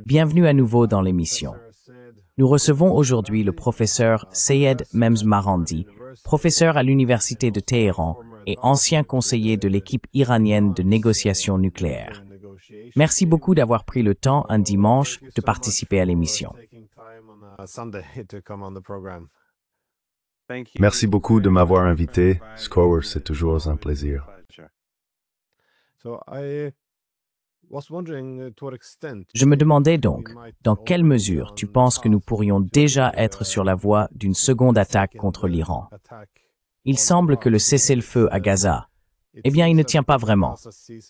Bienvenue à nouveau dans l'émission. Nous recevons aujourd'hui le professeur Sayed Memzmarandi, professeur à l'Université de Téhéran et ancien conseiller de l'équipe iranienne de négociation nucléaire. Merci beaucoup d'avoir pris le temps un dimanche de participer à l'émission. Merci beaucoup de m'avoir invité. Scorer, c'est toujours un plaisir. Je me demandais donc, dans quelle mesure tu penses que nous pourrions déjà être sur la voie d'une seconde attaque contre l'Iran? Il semble que le cessez-le-feu à Gaza, il ne tient pas vraiment.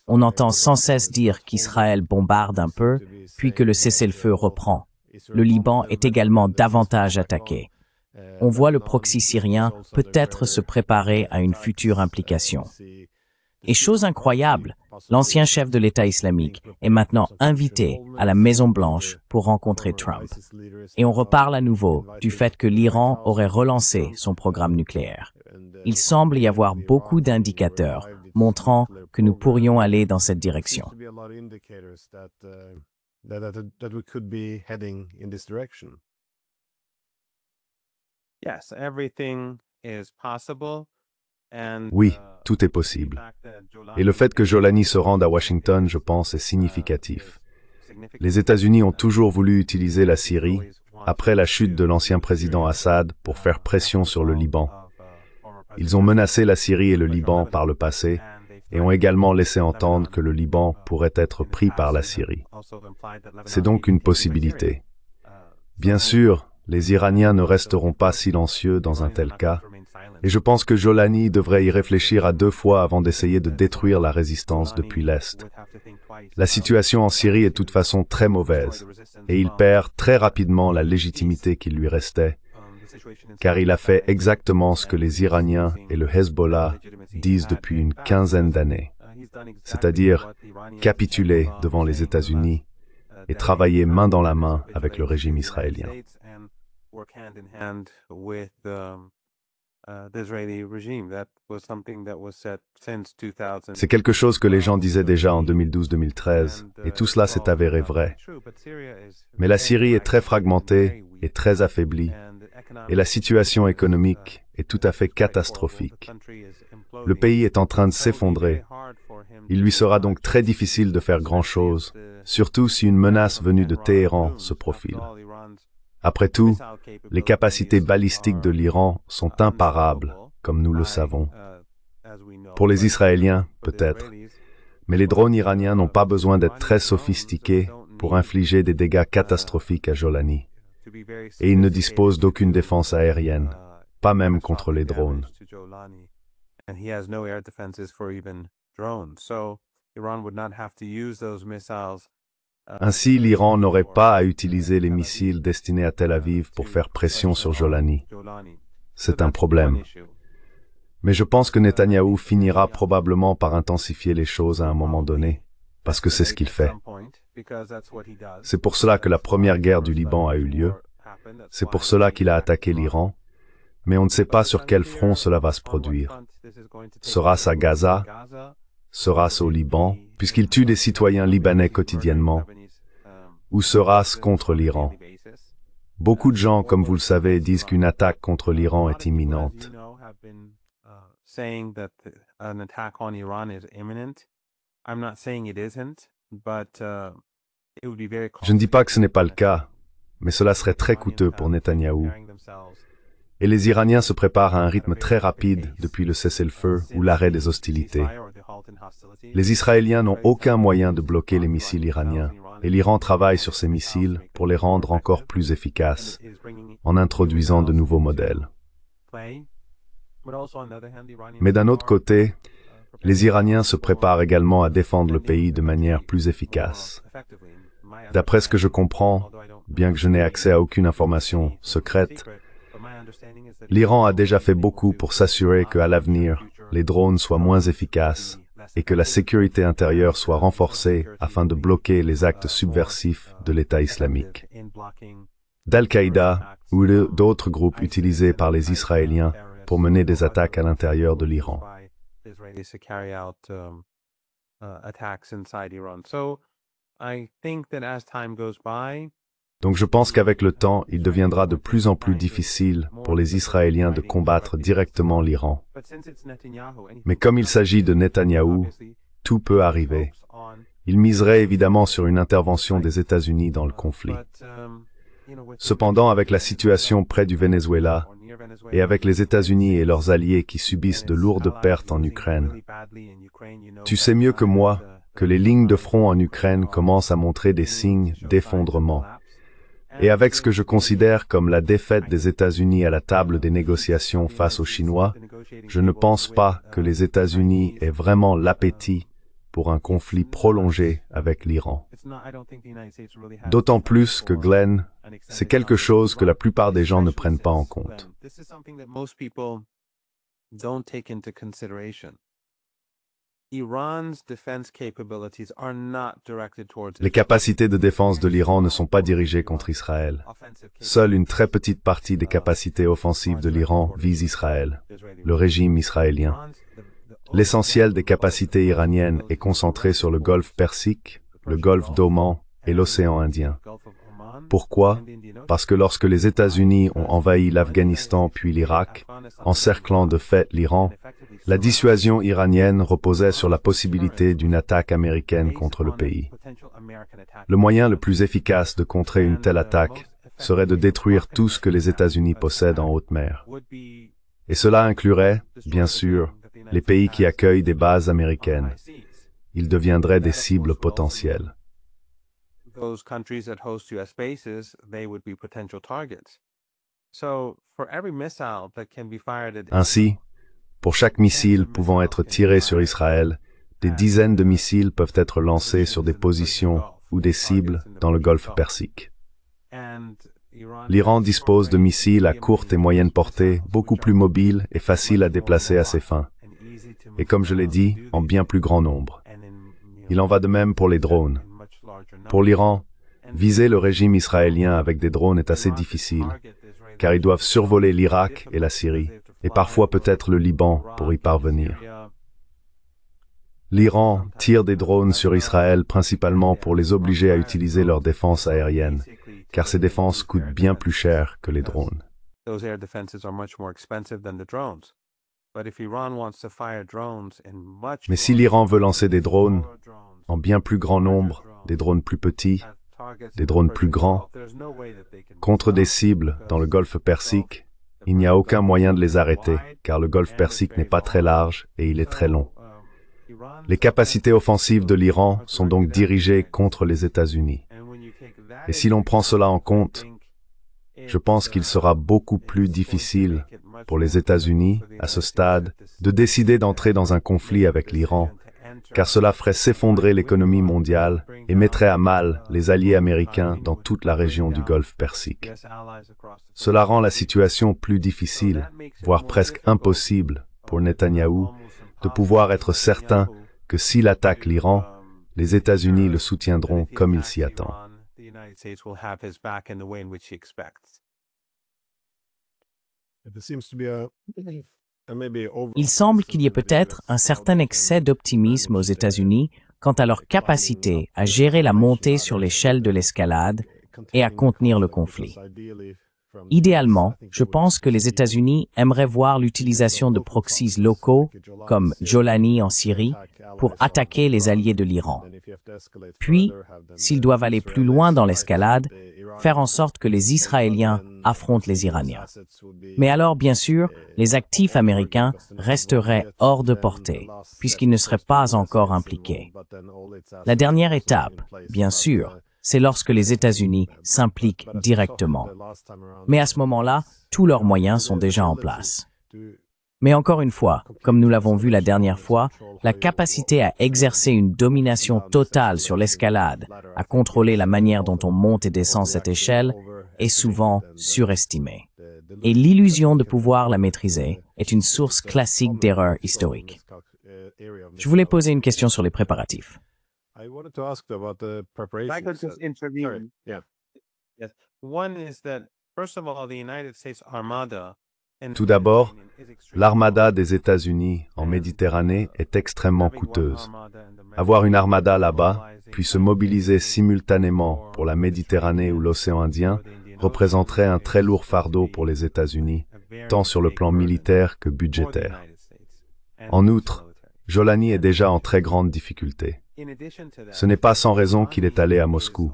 On entend sans cesse dire qu'Israël bombarde un peu, puis que le cessez-le-feu reprend. Le Liban est également davantage attaqué. On voit le proxy syrien peut-être se préparer à une future implication. Et chose incroyable, l'ancien chef de l'État islamique est maintenant invité à la Maison-Blanche pour rencontrer Trump. Et on reparle à nouveau du fait que l'Iran aurait relancé son programme nucléaire. Il semble y avoir beaucoup d'indicateurs montrant que nous pourrions aller dans cette direction. Oui, tout est possible. Et le fait que Jolani se rende à Washington, je pense, est significatif. Les États-Unis ont toujours voulu utiliser la Syrie, après la chute de l'ancien président Assad, pour faire pression sur le Liban. Ils ont menacé la Syrie et le Liban par le passé, et ont également laissé entendre que le Liban pourrait être pris par la Syrie. C'est donc une possibilité. Bien sûr, les Iraniens ne resteront pas silencieux dans un tel cas, et je pense que Jolani devrait y réfléchir à 2 fois avant d'essayer de détruire la résistance depuis l'Est. La situation en Syrie est de toute façon très mauvaise, et il perd très rapidement la légitimité qui lui restait, car il a fait exactement ce que les Iraniens et le Hezbollah disent depuis une quinzaine d'années, c'est-à-dire capituler devant les États-Unis et travailler main dans la main avec le régime israélien. C'est quelque chose que les gens disaient déjà en 2012-2013, et tout cela s'est avéré vrai. Mais la Syrie est très fragmentée et très affaiblie, et la situation économique est tout à fait catastrophique. Le pays est en train de s'effondrer. Il lui sera donc très difficile de faire grand-chose, surtout si une menace venue de Téhéran se profile. Après tout, les capacités balistiques de l'Iran sont imparables, comme nous le savons. Pour les Israéliens, peut-être, mais les drones iraniens n'ont pas besoin d'être très sophistiqués pour infliger des dégâts catastrophiques à Jolani. Et ils ne disposent d'aucune défense aérienne, pas même contre les drones. Ainsi, l'Iran n'aurait pas à utiliser les missiles destinés à Tel Aviv pour faire pression sur Jolani. C'est un problème. Mais je pense que Netanyahou finira probablement par intensifier les choses à un moment donné, parce que c'est ce qu'il fait. C'est pour cela que la première guerre du Liban a eu lieu. C'est pour cela qu'il a attaqué l'Iran. Mais on ne sait pas sur quel front cela va se produire. Sera-ce à Gaza? Sera-ce au Liban, puisqu'il tue des citoyens libanais quotidiennement? Ou sera-ce contre l'Iran? Beaucoup de gens, comme vous le savez, disent qu'une attaque contre l'Iran est imminente. Je ne dis pas que ce n'est pas le cas, mais cela serait très coûteux pour Netanyahou. Et les Iraniens se préparent à un rythme très rapide depuis le cessez-le-feu ou l'arrêt des hostilités. Les Israéliens n'ont aucun moyen de bloquer les missiles iraniens, et l'Iran travaille sur ces missiles pour les rendre encore plus efficaces, en introduisant de nouveaux modèles. Mais d'un autre côté, les Iraniens se préparent également à défendre le pays de manière plus efficace. D'après ce que je comprends, bien que je n'ai accès à aucune information secrète, l'Iran a déjà fait beaucoup pour s'assurer qu'à l'avenir, les drones soient moins efficaces et que la sécurité intérieure soit renforcée afin de bloquer les actes subversifs de l'État islamique. D'Al-Qaïda ou d'autres groupes utilisés par les Israéliens pour mener des attaques à l'intérieur de l'Iran. Donc je pense qu'avec le temps, il deviendra de plus en plus difficile pour les Israéliens de combattre directement l'Iran. Mais comme il s'agit de Netanyahou, tout peut arriver. Il miserait évidemment sur une intervention des États-Unis dans le conflit. Cependant, avec la situation près du Venezuela, et avec les États-Unis et leurs alliés qui subissent de lourdes pertes en Ukraine, tu sais mieux que moi que les lignes de front en Ukraine commencent à montrer des signes d'effondrement. Et avec ce que je considère comme la défaite des États-Unis à la table des négociations face aux Chinois, je ne pense pas que les États-Unis aient vraiment l'appétit pour un conflit prolongé avec l'Iran. D'autant plus que Glenn, c'est quelque chose que la plupart des gens ne prennent pas en compte. Les capacités de défense de l'Iran ne sont pas dirigées contre Israël. Seule une très petite partie des capacités offensives de l'Iran vise Israël, le régime israélien. L'essentiel des capacités iraniennes est concentré sur le golfe Persique, le golfe d'Oman et l'océan Indien. Pourquoi? Parce que lorsque les États-Unis ont envahi l'Afghanistan puis l'Irak, encerclant de fait l'Iran, la dissuasion iranienne reposait sur la possibilité d'une attaque américaine contre le pays. Le moyen le plus efficace de contrer une telle attaque serait de détruire tout ce que les États-Unis possèdent en haute mer. Et cela inclurait, bien sûr, les pays qui accueillent des bases américaines. Ils deviendraient des cibles potentielles. Ainsi, pour chaque missile pouvant être tiré sur Israël, des dizaines de missiles peuvent être lancés sur des positions ou des cibles dans le golfe Persique. L'Iran dispose de missiles à courte et moyenne portée, beaucoup plus mobiles et faciles à déplacer à ses fins. Et comme je l'ai dit, en bien plus grand nombre. Il en va de même pour les drones. Pour l'Iran, viser le régime israélien avec des drones est assez difficile, car ils doivent survoler l'Irak et la Syrie, et parfois peut-être le Liban pour y parvenir. L'Iran tire des drones sur Israël principalement pour les obliger à utiliser leur défense aérienne, car ces défenses coûtent bien plus cher que les drones. Mais si l'Iran veut lancer des drones, en bien plus grand nombre, des drones plus petits, des drones plus grands, contre des cibles dans le golfe Persique, il n'y a aucun moyen de les arrêter, car le golfe Persique n'est pas très large et il est très long. Les capacités offensives de l'Iran sont donc dirigées contre les États-Unis. Et si l'on prend cela en compte, je pense qu'il sera beaucoup plus difficile pour les États-Unis, à ce stade, de décider d'entrer dans un conflit avec l'Iran, car cela ferait s'effondrer l'économie mondiale et mettrait à mal les alliés américains dans toute la région du golfe Persique. Cela rend la situation plus difficile, voire presque impossible, pour Netanyahou, de pouvoir être certain que s'il attaque l'Iran, les États-Unis le soutiendront comme il s'y attend. Il semble qu'il y ait peut-être un certain excès d'optimisme aux États-Unis quant à leur capacité à gérer la montée sur l'échelle de l'escalade et à contenir le conflit. Idéalement, je pense que les États-Unis aimeraient voir l'utilisation de proxies locaux, comme Jolani en Syrie, pour attaquer les alliés de l'Iran. Puis, s'ils doivent aller plus loin dans l'escalade, faire en sorte que les Israéliens affrontent les Iraniens. Mais alors, bien sûr, les actifs américains resteraient hors de portée, puisqu'ils ne seraient pas encore impliqués. La dernière étape, bien sûr, c'est lorsque les États-Unis s'impliquent directement. Mais à ce moment-là, tous leurs moyens sont déjà en place. Mais encore une fois, comme nous l'avons vu la dernière fois, la capacité à exercer une domination totale sur l'escalade, à contrôler la manière dont on monte et descend cette échelle, est souvent surestimée. Et l'illusion de pouvoir la maîtriser est une source classique d'erreurs historiques. Je voulais poser une question sur les préparatifs. I wanted to ask about the preparations. If I could just intervene. Sorry. Yeah. Yes. One is that, first of all, the United States Armada. Tout d'abord, l'armada des États-Unis en Méditerranée est extrêmement coûteuse. Avoir une armada là-bas, puis se mobiliser simultanément pour la Méditerranée ou l'océan Indien représenterait un très lourd fardeau pour les États-Unis, tant sur le plan militaire que budgétaire. En outre, Jolani est déjà en très grande difficulté. Ce n'est pas sans raison qu'il est allé à Moscou.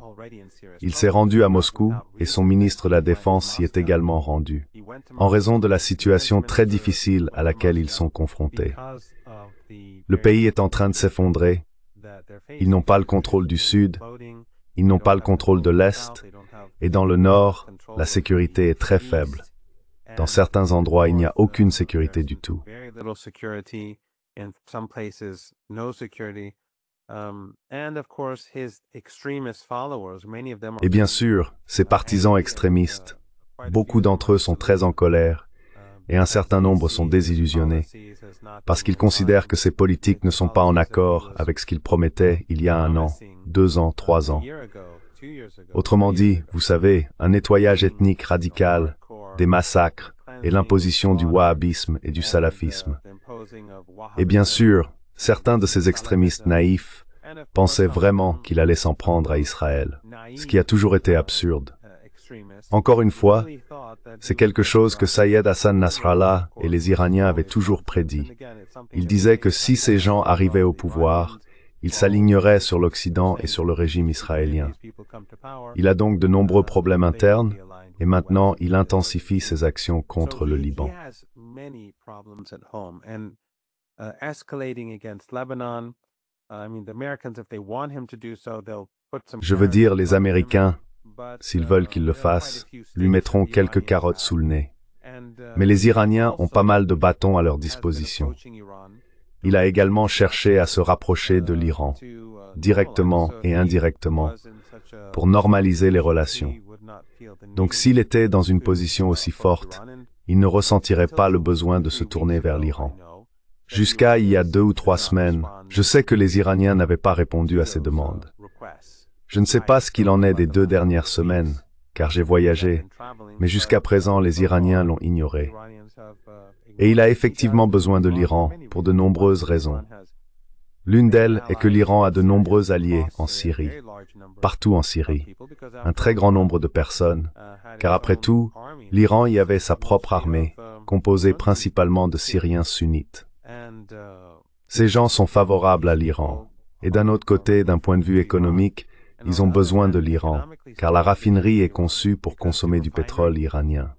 Il s'est rendu à Moscou et son ministre de la Défense s'y est également rendu, en raison de la situation très difficile à laquelle ils sont confrontés. Le pays est en train de s'effondrer, ils n'ont pas le contrôle du Sud, ils n'ont pas le contrôle de l'Est, et dans le Nord, la sécurité est très faible. Dans certains endroits, il n'y a aucune sécurité du tout. Et bien sûr, ses partisans extrémistes, beaucoup d'entre eux sont très en colère, et un certain nombre sont désillusionnés, parce qu'ils considèrent que ces politiques ne sont pas en accord avec ce qu'ils promettaient il y a 1 an, 2 ans, 3 ans. Autrement dit, vous savez, un nettoyage ethnique radical, des massacres, et l'imposition du wahhabisme et du salafisme. Et bien sûr, certains de ces extrémistes naïfs pensaient vraiment qu'il allait s'en prendre à Israël, ce qui a toujours été absurde. Encore une fois, c'est quelque chose que Sayed Hassan Nasrallah et les Iraniens avaient toujours prédit. Ils disaient que si ces gens arrivaient au pouvoir, ils s'aligneraient sur l'Occident et sur le régime israélien. Il a donc de nombreux problèmes internes, et maintenant il intensifie ses actions contre le Liban. Je veux dire, les Américains, s'ils veulent qu'il le fasse, lui mettront quelques carottes sous le nez. Mais les Iraniens ont pas mal de bâtons à leur disposition. Il a également cherché à se rapprocher de l'Iran, directement et indirectement, pour normaliser les relations. Donc s'il était dans une position aussi forte, il ne ressentirait pas le besoin de se tourner vers l'Iran. Jusqu'à il y a 2 ou 3 semaines, je sais que les Iraniens n'avaient pas répondu à ces demandes. Je ne sais pas ce qu'il en est des 2 dernières semaines, car j'ai voyagé, mais jusqu'à présent les Iraniens l'ont ignoré. Et il a effectivement besoin de l'Iran pour de nombreuses raisons. L'une d'elles est que l'Iran a de nombreux alliés en Syrie, partout en Syrie, un très grand nombre de personnes, car après tout, l'Iran y avait sa propre armée, composée principalement de Syriens sunnites. Ces gens sont favorables à l'Iran, et d'un autre côté, d'un point de vue économique, ils ont besoin de l'Iran, car la raffinerie est conçue pour consommer du pétrole iranien.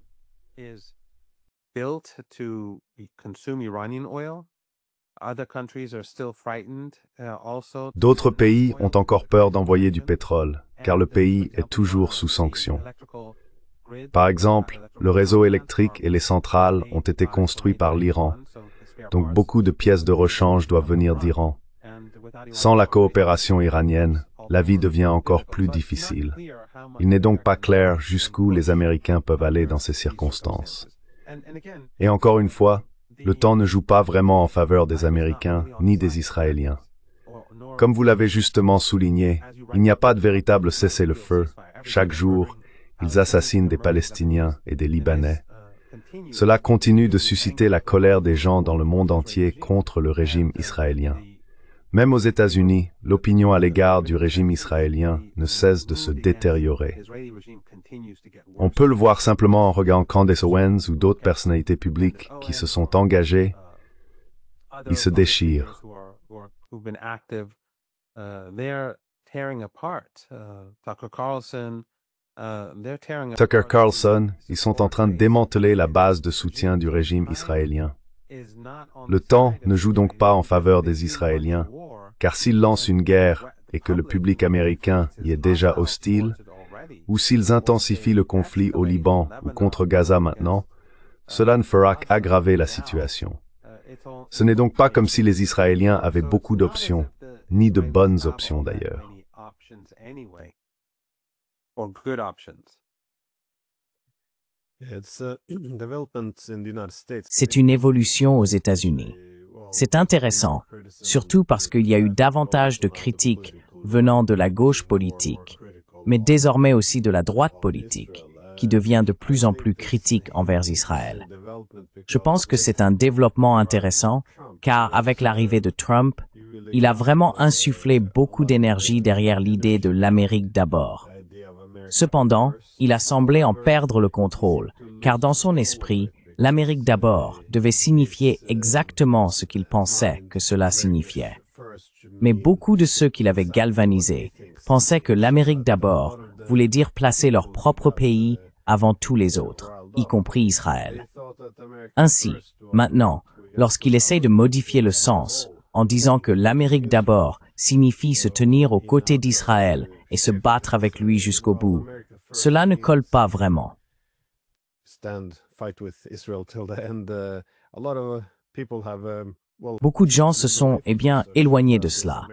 D'autres pays ont encore peur d'envoyer du pétrole, car le pays est toujours sous sanctions. Par exemple, le réseau électrique et les centrales ont été construits par l'Iran, donc beaucoup de pièces de rechange doivent venir d'Iran. Sans la coopération iranienne, la vie devient encore plus difficile. Il n'est donc pas clair jusqu'où les Américains peuvent aller dans ces circonstances. Et encore une fois, le temps ne joue pas vraiment en faveur des Américains ni des Israéliens. Comme vous l'avez justement souligné, il n'y a pas de véritable cessez-le-feu. Chaque jour, ils assassinent des Palestiniens et des Libanais. Cela continue de susciter la colère des gens dans le monde entier contre le régime israélien. Même aux États-Unis, l'opinion à l'égard du régime israélien ne cesse de se détériorer. On peut le voir simplement en regardant Candace Owens ou d'autres personnalités publiques qui se sont engagées. Ils se déchirent. Tucker Carlson, ils sont en train de démanteler la base de soutien du régime israélien. Le temps ne joue donc pas en faveur des Israéliens, car s'ils lancent une guerre et que le public américain y est déjà hostile, ou s'ils intensifient le conflit au Liban ou contre Gaza maintenant, cela ne fera qu'aggraver la situation. Ce n'est donc pas comme si les Israéliens avaient beaucoup d'options, ni de bonnes options d'ailleurs. C'est une évolution aux États-Unis. C'est intéressant, surtout parce qu'il y a eu davantage de critiques venant de la gauche politique, mais désormais aussi de la droite politique, qui devient de plus en plus critique envers Israël. Je pense que c'est un développement intéressant, car avec l'arrivée de Trump, Il a vraiment insufflé beaucoup d'énergie derrière l'idée de l'Amérique d'abord. Cependant, il a semblé en perdre le contrôle, car dans son esprit, l'Amérique d'abord devait signifier exactement ce qu'il pensait que cela signifiait. Mais beaucoup de ceux qui l'avaient galvanisé pensaient que l'Amérique d'abord voulait dire placer leur propre pays avant tous les autres, y compris Israël. Ainsi, maintenant, lorsqu'il essaie de modifier le sens, en disant que l'Amérique d'abord signifie se tenir aux côtés d'Israël et se battre avec lui jusqu'au bout, cela ne colle pas vraiment. Beaucoup de gens se sont, éloignés de cela,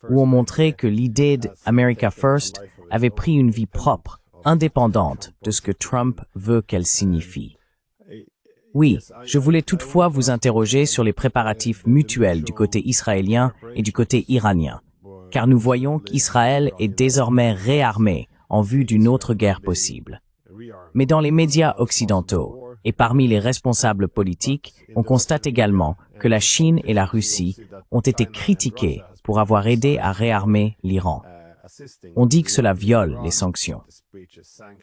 ou ont montré que l'idée d'America First avait pris une vie propre, indépendante de ce que Trump veut qu'elle signifie. Oui, je voulais toutefois vous interroger sur les préparatifs mutuels du côté israélien et du côté iranien, car nous voyons qu'Israël est désormais réarmé en vue d'une autre guerre possible. Mais dans les médias occidentaux et parmi les responsables politiques, on constate également que la Chine et la Russie ont été critiquées pour avoir aidé à réarmer l'Iran. On dit que cela viole les sanctions.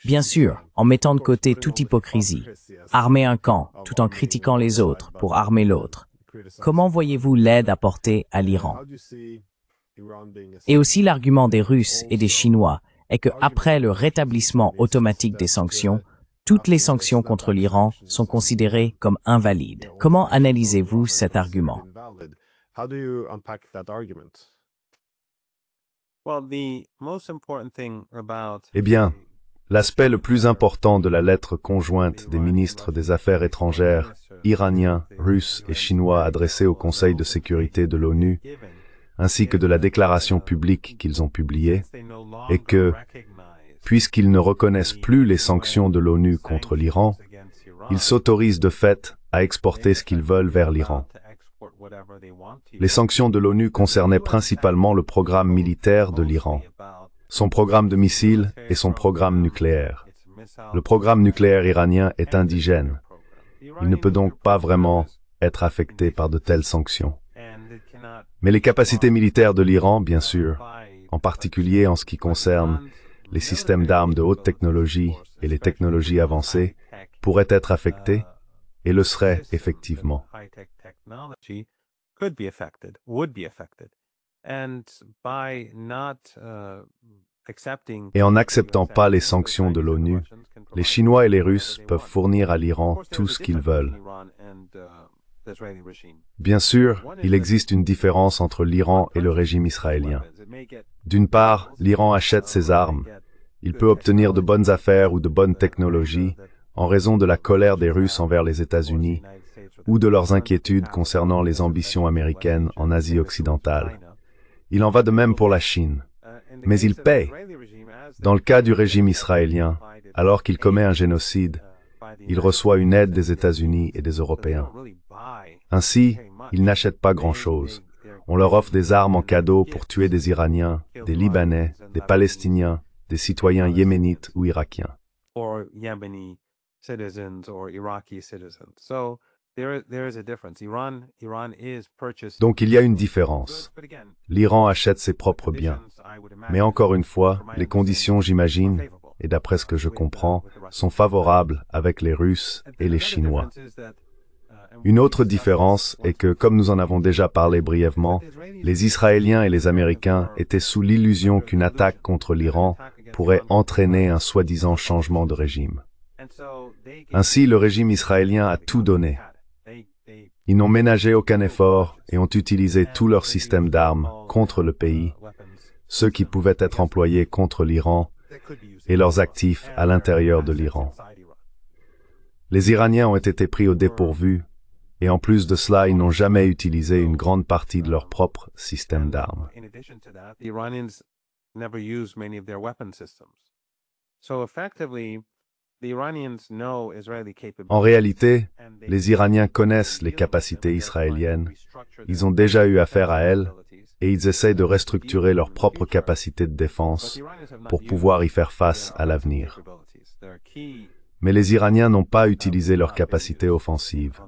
Bien sûr, en mettant de côté toute hypocrisie, armer un camp tout en critiquant les autres pour armer l'autre. Comment voyez-vous l'aide apportée à l'Iran? Et aussi l'argument des Russes et des Chinois est que après le rétablissement automatique des sanctions, toutes les sanctions contre l'Iran sont considérées comme invalides. Comment analysez-vous cet argument? Eh bien, l'aspect le plus important de la lettre conjointe des ministres des Affaires étrangères iraniens, russes et chinois adressée au Conseil de sécurité de l'ONU, ainsi que de la déclaration publique qu'ils ont publiée, est que, puisqu'ils ne reconnaissent plus les sanctions de l'ONU contre l'Iran, ils s'autorisent de fait à exporter ce qu'ils veulent vers l'Iran. Les sanctions de l'ONU concernaient principalement le programme militaire de l'Iran, son programme de missiles et son programme nucléaire. Le programme nucléaire iranien est indigène. Il ne peut donc pas vraiment être affecté par de telles sanctions. Mais les capacités militaires de l'Iran, bien sûr, en particulier en ce qui concerne les systèmes d'armes de haute technologie et les technologies avancées, pourraient être affectées et le seraient effectivement. Et en n'acceptant pas les sanctions de l'ONU, les Chinois et les Russes peuvent fournir à l'Iran tout ce qu'ils veulent. Bien sûr, il existe une différence entre l'Iran et le régime israélien. D'une part, l'Iran achète ses armes. Il peut obtenir de bonnes affaires ou de bonnes technologies en raison de la colère des Russes envers les États-Unis ou de leurs inquiétudes concernant les ambitions américaines en Asie occidentale. Il en va de même pour la Chine. Mais il paie. Dans le cas du régime israélien, alors qu'il commet un génocide, il reçoit une aide des États-Unis et des Européens. Ainsi, il n'achète pas grand-chose. On leur offre des armes en cadeau pour tuer des Iraniens, des Libanais, des Palestiniens, des citoyens yéménites ou irakiens. Donc il y a une différence. L'Iran achète ses propres biens. Mais encore une fois, les conditions, j'imagine, et d'après ce que je comprends, sont favorables avec les Russes et les Chinois. Une autre différence est que, comme nous en avons déjà parlé brièvement, les Israéliens et les Américains étaient sous l'illusion qu'une attaque contre l'Iran pourrait entraîner un soi-disant changement de régime. Ainsi, le régime israélien a tout donné. Ils n'ont ménagé aucun effort et ont utilisé tout leur système d'armes contre le pays, ceux qui pouvaient être employés contre l'Iran, et leurs actifs à l'intérieur de l'Iran. Les Iraniens ont été pris au dépourvu, et en plus de cela, ils n'ont jamais utilisé une grande partie de leur propre système d'armes. En réalité, les Iraniens connaissent les capacités israéliennes, ils ont déjà eu affaire à elles, et ils essaient de restructurer leurs propres capacités de défense pour pouvoir y faire face à l'avenir. Mais les Iraniens n'ont pas utilisé leurs capacités offensives.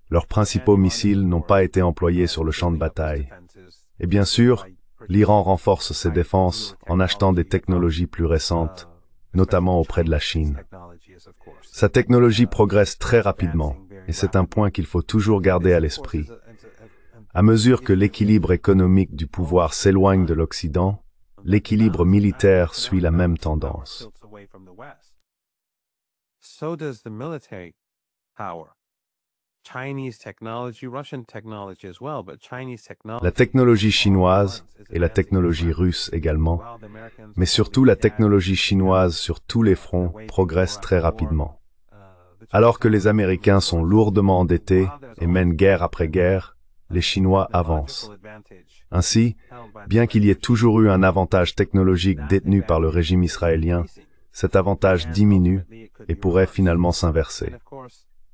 Leurs principaux missiles n'ont pas été employés sur le champ de bataille. Et bien sûr, l'Iran renforce ses défenses en achetant des technologies plus récentes, notamment auprès de la Chine. Sa technologie progresse très rapidement, et c'est un point qu'il faut toujours garder à l'esprit. À mesure que l'équilibre économique du pouvoir s'éloigne de l'Occident, l'équilibre militaire suit la même tendance. So does the military power. Chinese technology, Russian technology as well, but Chinese technology. La technologie chinoise et la technologie russe également, mais surtout la technologie chinoise sur tous les fronts progresse très rapidement. Alors que les Américains sont lourdement endettés et mènent guerre après guerre, les Chinois avancent. Ainsi, bien qu'il y ait toujours eu un avantage technologique détenu par le régime israélien, cet avantage diminue et pourrait finalement s'inverser.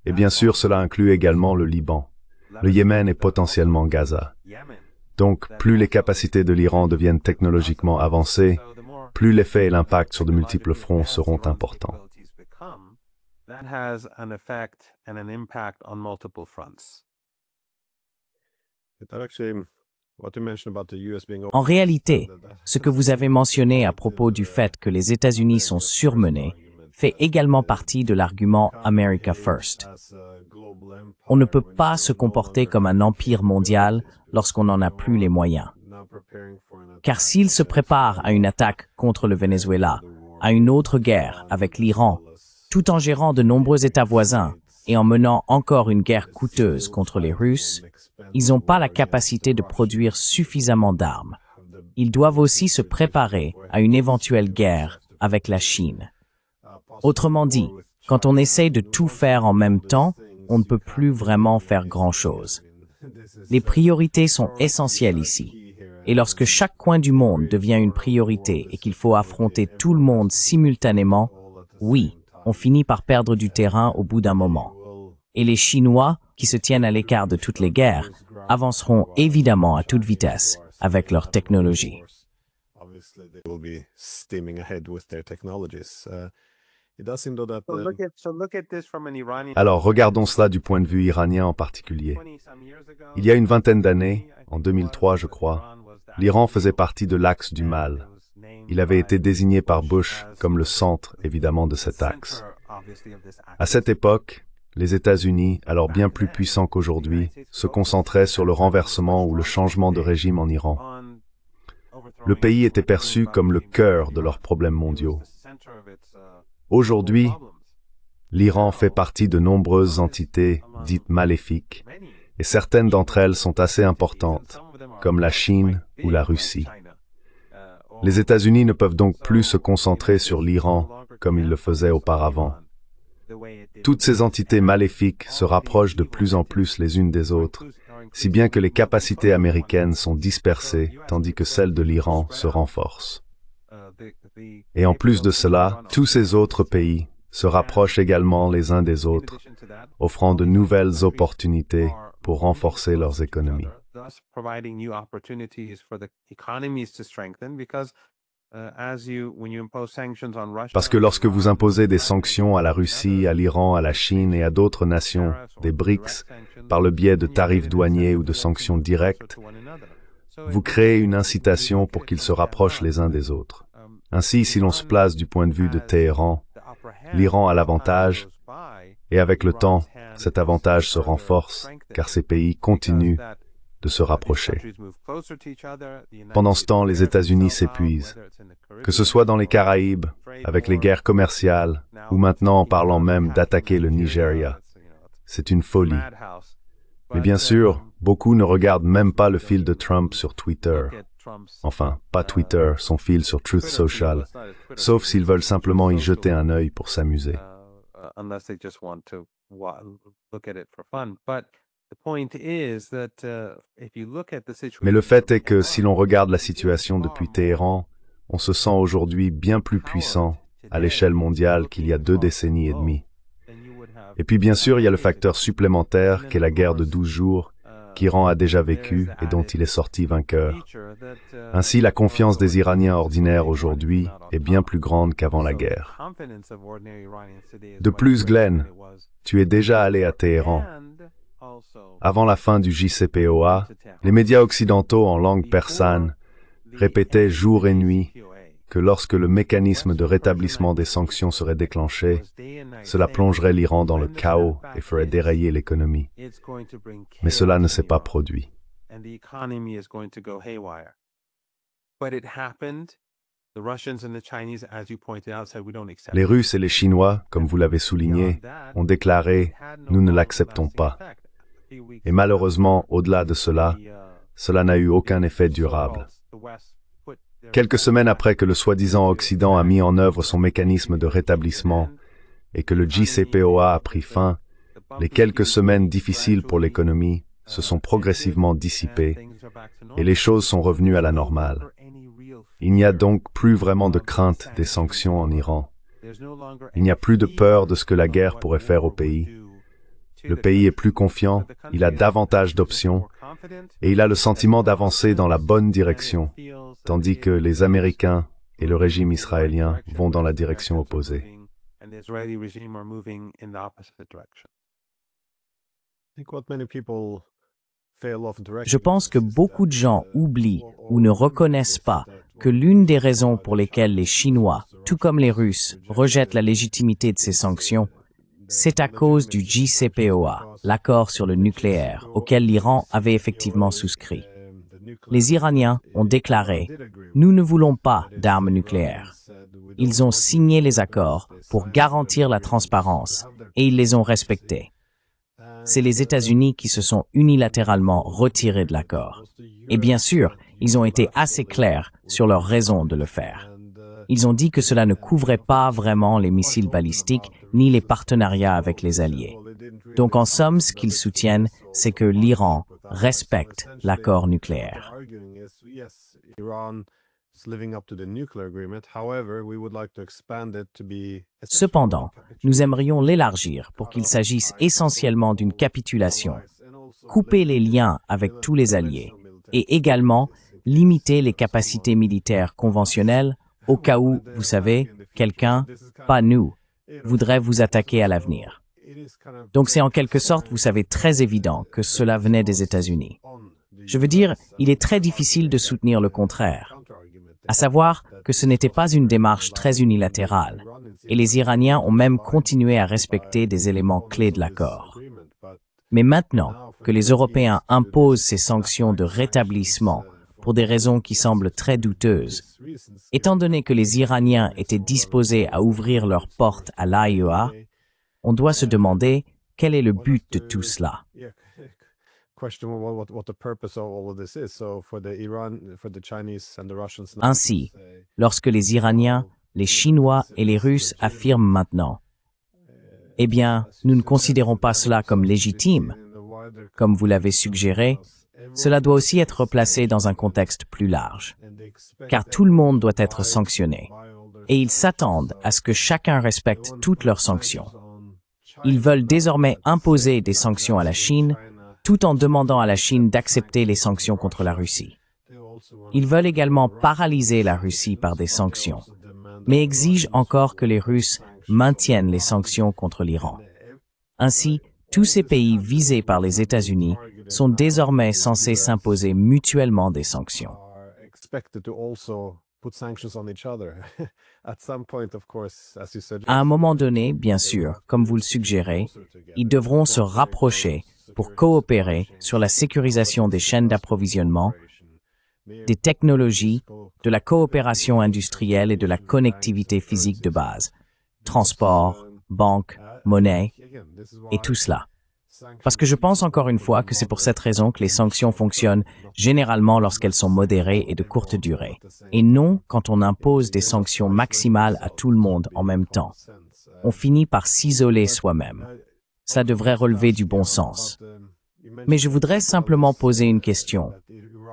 Et bien sûr, cela inclut également le Liban, le Yémen et potentiellement Gaza. Donc, plus les capacités de l'Iran deviennent technologiquement avancées, plus l'effet et l'impact sur de multiples fronts seront importants. That has an effect and an impact on multiple fronts. That actually, what you mentioned about the US being En réalité, ce que vous avez mentionné à propos du fait que les États-Unis sont surmenés fait également partie de l'argument America First. On ne peut pas se comporter comme un empire mondial lorsqu'on n'en a plus les moyens. Car s'il se prépare à une attaque contre le Venezuela, à une autre guerre avec l'Iran, tout en gérant de nombreux États voisins et en menant encore une guerre coûteuse contre les Russes, ils n'ont pas la capacité de produire suffisamment d'armes. Ils doivent aussi se préparer à une éventuelle guerre avec la Chine. Autrement dit, quand on essaye de tout faire en même temps, on ne peut plus vraiment faire grand-chose. Les priorités sont essentielles ici. Et lorsque chaque coin du monde devient une priorité et qu'il faut affronter tout le monde simultanément, oui, on finit par perdre du terrain au bout d'un moment. Et les Chinois, qui se tiennent à l'écart de toutes les guerres, avanceront évidemment à toute vitesse avec leur technologie. Alors, regardons cela du point de vue iranien en particulier. Il y a une vingtaine d'années, en 2003 je crois, l'Iran faisait partie de l'axe du mal. Il avait été désigné par Bush comme le centre, évidemment, de cet axe. À cette époque, les États-Unis, alors bien plus puissants qu'aujourd'hui, se concentraient sur le renversement ou le changement de régime en Iran. Le pays était perçu comme le cœur de leurs problèmes mondiaux. Aujourd'hui, l'Iran fait partie de nombreuses entités dites maléfiques, et certaines d'entre elles sont assez importantes, comme la Chine ou la Russie. Les États-Unis ne peuvent donc plus se concentrer sur l'Iran comme ils le faisaient auparavant. Toutes ces entités maléfiques se rapprochent de plus en plus les unes des autres, si bien que les capacités américaines sont dispersées, tandis que celles de l'Iran se renforcent. Et en plus de cela, tous ces autres pays se rapprochent également les uns des autres, offrant de nouvelles opportunités pour renforcer leurs économies. Parce que lorsque vous imposez des sanctions à la Russie, à l'Iran, à la Chine et à d'autres nations, des BRICS, par le biais de tarifs douaniers ou de sanctions directes, vous créez une incitation pour qu'ils se rapprochent les uns des autres. Ainsi, si l'on se place du point de vue de Téhéran, l'Iran a l'avantage, et avec le temps, cet avantage se renforce, car ces pays continuent de se rapprocher. Pendant ce temps, les États-Unis s'épuisent, que ce soit dans les Caraïbes, avec les guerres commerciales, ou maintenant en parlant même d'attaquer le Nigeria. C'est une folie. Mais bien sûr, beaucoup ne regardent même pas le fil de Trump sur Twitter. Enfin, pas Twitter, son fil sur Truth Social, sauf s'ils veulent simplement y jeter un œil pour s'amuser. Mais le fait est que si l'on regarde la situation depuis Téhéran, on se sent aujourd'hui bien plus puissant à l'échelle mondiale qu'il y a 2 décennies et demie. Et puis bien sûr, il y a le facteur supplémentaire qu'est la guerre de 12 jours, qu'Iran a déjà vécu et dont il est sorti vainqueur. Ainsi, la confiance des Iraniens ordinaires aujourd'hui est bien plus grande qu'avant la guerre. De plus, Glenn, tu es déjà allé à Téhéran. Avant la fin du JCPOA, les médias occidentaux en langue persane répétaient jour et nuit que lorsque le mécanisme de rétablissement des sanctions serait déclenché, cela plongerait l'Iran dans le chaos et ferait dérailler l'économie. Mais cela ne s'est pas produit. Les Russes et les Chinois, comme vous l'avez souligné, ont déclaré « nous ne l'acceptons pas ». Et malheureusement, au-delà de cela, cela n'a eu aucun effet durable. Quelques semaines après que le soi-disant Occident a mis en œuvre son mécanisme de rétablissement et que le JCPOA a pris fin, les quelques semaines difficiles pour l'économie se sont progressivement dissipées et les choses sont revenues à la normale. Il n'y a donc plus vraiment de crainte des sanctions en Iran. Il n'y a plus de peur de ce que la guerre pourrait faire au pays. Le pays est plus confiant, il a davantage d'options et il a le sentiment d'avancer dans la bonne direction, tandis que les Américains et le régime israélien vont dans la direction opposée. Je pense que beaucoup de gens oublient ou ne reconnaissent pas que l'une des raisons pour lesquelles les Chinois, tout comme les Russes, rejettent la légitimité de ces sanctions, c'est à cause du JCPOA, l'accord sur le nucléaire, auquel l'Iran avait effectivement souscrit. Les Iraniens ont déclaré « Nous ne voulons pas d'armes nucléaires ». Ils ont signé les accords pour garantir la transparence et ils les ont respectés. C'est les États-Unis qui se sont unilatéralement retirés de l'accord. Et bien sûr, ils ont été assez clairs sur leur raison de le faire. Ils ont dit que cela ne couvrait pas vraiment les missiles balistiques ni les partenariats avec les alliés. Donc en somme, ce qu'ils soutiennent, c'est que l'Iran respecte l'accord nucléaire. Cependant, nous aimerions l'élargir pour qu'il s'agisse essentiellement d'une capitulation, couper les liens avec tous les alliés et également limiter les capacités militaires conventionnelles au cas où, vous savez, quelqu'un, pas nous, voudrait vous attaquer à l'avenir. Donc c'est en quelque sorte, vous savez, très évident que cela venait des États-Unis. Je veux dire, il est très difficile de soutenir le contraire, à savoir que ce n'était pas une démarche très unilatérale, et les Iraniens ont même continué à respecter des éléments clés de l'accord. Mais maintenant que les Européens imposent ces sanctions de rétablissement pour des raisons qui semblent très douteuses, étant donné que les Iraniens étaient disposés à ouvrir leurs portes à l'AIEA, on doit se demander quel est le but de tout cela. Ainsi, lorsque les Iraniens, les Chinois et les Russes affirment maintenant « Eh bien, nous ne considérons pas cela comme légitime », comme vous l'avez suggéré, cela doit aussi être replacé dans un contexte plus large, car tout le monde doit être sanctionné, et ils s'attendent à ce que chacun respecte toutes leurs sanctions. Ils veulent désormais imposer des sanctions à la Chine, tout en demandant à la Chine d'accepter les sanctions contre la Russie. Ils veulent également paralyser la Russie par des sanctions, mais exigent encore que les Russes maintiennent les sanctions contre l'Iran. Ainsi, tous ces pays visés par les États-Unis sont désormais censés s'imposer mutuellement des sanctions. À un moment donné, bien sûr, comme vous le suggérez, ils devront se rapprocher pour coopérer sur la sécurisation des chaînes d'approvisionnement, des technologies, de la coopération industrielle et de la connectivité physique de base, transport, banque, monnaie, et tout cela. Parce que je pense encore une fois que c'est pour cette raison que les sanctions fonctionnent généralement lorsqu'elles sont modérées et de courte durée, et non quand on impose des sanctions maximales à tout le monde en même temps. On finit par s'isoler soi-même. Cela devrait relever du bon sens. Mais je voudrais simplement poser une question.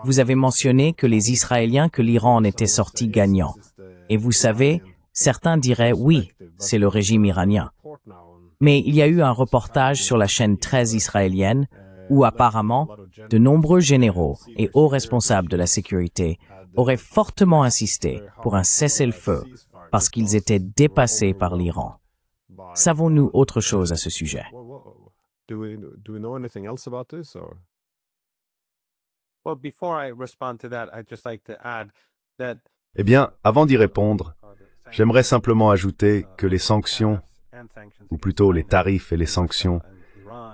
Vous avez mentionné que les Israéliens, que l'Iran en était sorti gagnant. Et vous savez, certains diraient oui, c'est le régime iranien. Mais il y a eu un reportage sur la chaîne 13 israélienne où apparemment de nombreux généraux et hauts responsables de la sécurité auraient fortement insisté pour un cessez-le-feu parce qu'ils étaient dépassés par l'Iran. Savons-nous autre chose à ce sujet? do we know anything else about this, or? Well, before I respond to that, I'd just like to add that Eh bien, avant d'y répondre, j'aimerais simplement ajouter que les sanctions, ou plutôt les tarifs et les sanctions,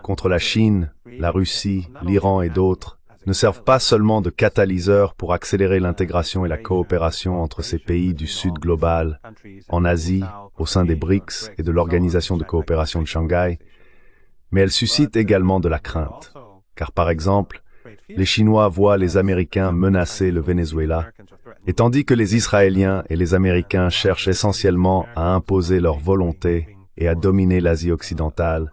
contre la Chine, la Russie, l'Iran et d'autres, ne servent pas seulement de catalyseur pour accélérer l'intégration et la coopération entre ces pays du Sud global, en Asie, au sein des BRICS et de l'Organisation de coopération de Shanghai, mais elles suscitent également de la crainte. Car par exemple, les Chinois voient les Américains menacer le Venezuela, et tandis que les Israéliens et les Américains cherchent essentiellement à imposer leur volonté et à dominer l'Asie occidentale,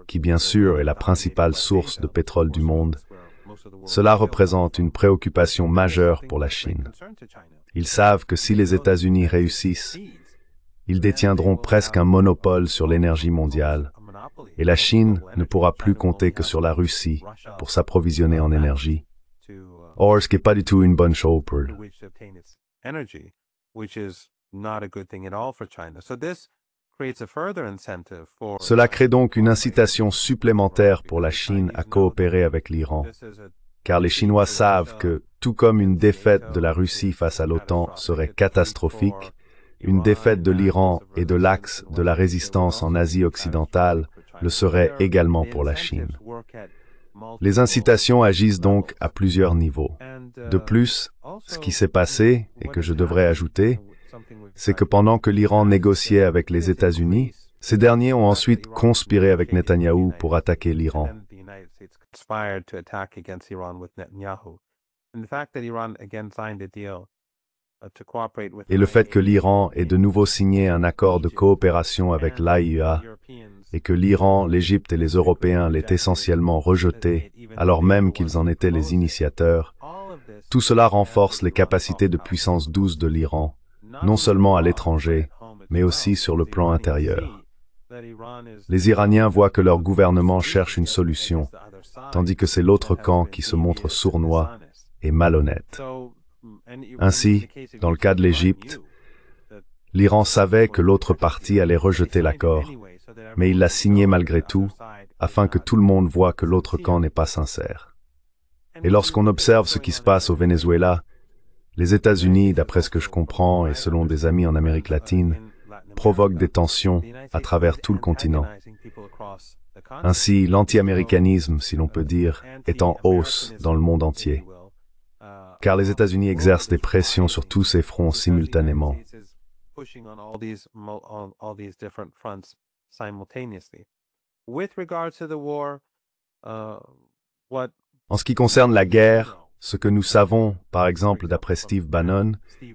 qui bien sûr est la principale source de pétrole du monde, cela représente une préoccupation majeure pour la Chine. Ils savent que si les États-Unis réussissent, ils détiendront presque un monopole sur l'énergie mondiale, et la Chine ne pourra plus compter que sur la Russie pour s'approvisionner en énergie. Or, ce qui n'est pas du tout une bonne chose pour eux. Cela crée donc une incitation supplémentaire pour la Chine à coopérer avec l'Iran, car les Chinois savent que, tout comme une défaite de la Russie face à l'OTAN serait catastrophique, une défaite de l'Iran et de l'axe de la résistance en Asie occidentale le serait également pour la Chine. Les incitations agissent donc à plusieurs niveaux. De plus, ce qui s'est passé, et que je devrais ajouter, c'est que pendant que l'Iran négociait avec les États-Unis, ces derniers ont ensuite conspiré avec Netanyahou pour attaquer l'Iran. Et le fait que l'Iran ait de nouveau signé un accord de coopération avec l'AIEA et que l'Iran, l'Égypte et les Européens l'aient essentiellement rejeté, alors même qu'ils en étaient les initiateurs, tout cela renforce les capacités de puissance 12 de l'Iran, non seulement à l'étranger, mais aussi sur le plan intérieur. Les Iraniens voient que leur gouvernement cherche une solution, tandis que c'est l'autre camp qui se montre sournois et malhonnête. Ainsi, dans le cas de l'Égypte, l'Iran savait que l'autre partie allait rejeter l'accord, mais il l'a signé malgré tout, afin que tout le monde voie que l'autre camp n'est pas sincère. Et lorsqu'on observe ce qui se passe au Venezuela, les États-Unis, d'après ce que je comprends et selon des amis en Amérique latine, provoquent des tensions à travers tout le continent. Ainsi, l'anti-américanisme, si l'on peut dire, est en hausse dans le monde entier, car les États-Unis exercent des pressions sur tous ces fronts simultanément. En ce qui concerne la guerre, ce que nous savons, par exemple d'après Steve Bannon,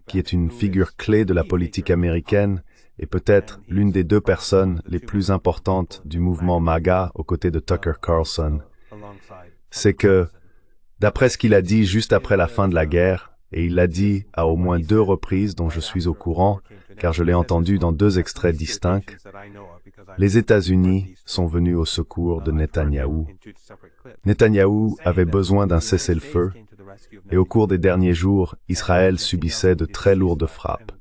qui est une figure clé de la politique américaine et peut-être l'une des deux personnes les plus importantes du mouvement MAGA aux côtés de Tucker Carlson, c'est que, d'après ce qu'il a dit juste après la fin de la guerre, et il l'a dit à au moins 2 reprises dont je suis au courant, car je l'ai entendu dans 2 extraits distincts, les États-Unis sont venus au secours de Netanyahou. Netanyahou avait besoin d'un cessez-le-feu, et au cours des derniers jours, Israël subissait de très lourdes frappes.